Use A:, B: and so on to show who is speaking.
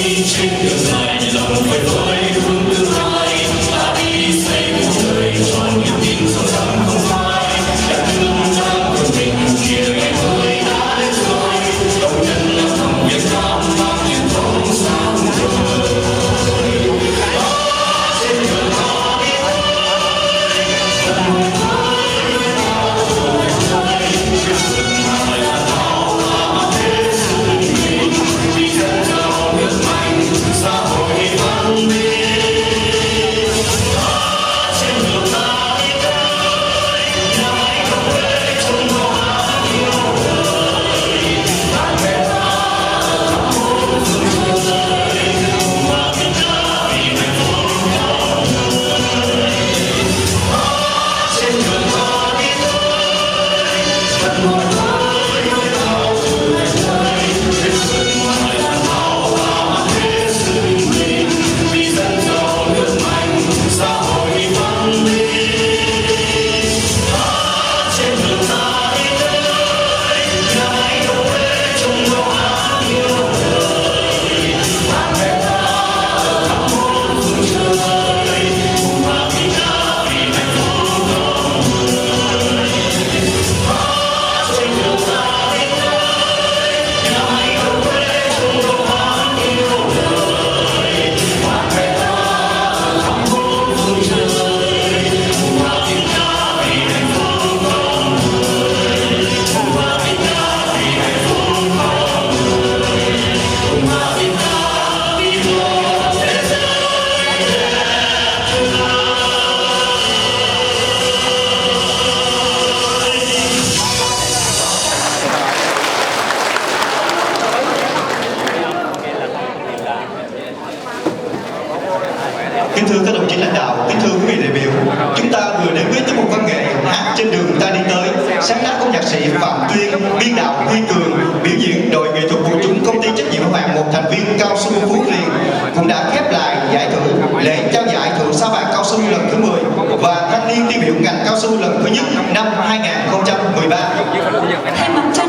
A: trên đường dài lòng phơi phới hướng tương lai, ta đi xây cuộc đời tròn niềm tin sâu sắc không phai. Đất nước đang vươn mình kia ngày mới đã đến rồi, công nhân lao động Việt Nam mang truyền thống sáng ngời. Trên đường ta đi
B: Kính thưa các đồng chí lãnh đạo, kính thưa quý vị đại biểu, chúng ta vừa đến với tiết mục văn nghệ hát trên đường ta đi tới, sáng tác của nhạc sĩ Phạm Tuyên, biên đạo Huy Cường, biểu diễn đội nghệ thuật quần chúng công ty trách nhiệm hữu hạn một thành viên cao su Phú Riềng cũng đã khép lại giải thưởng lễ trao giải thưởng sao vàng cao su lần thứ 10 và thanh niên tiêu biểu ngành cao su lần thứ nhất năm 2013.
C: Thay mặt cho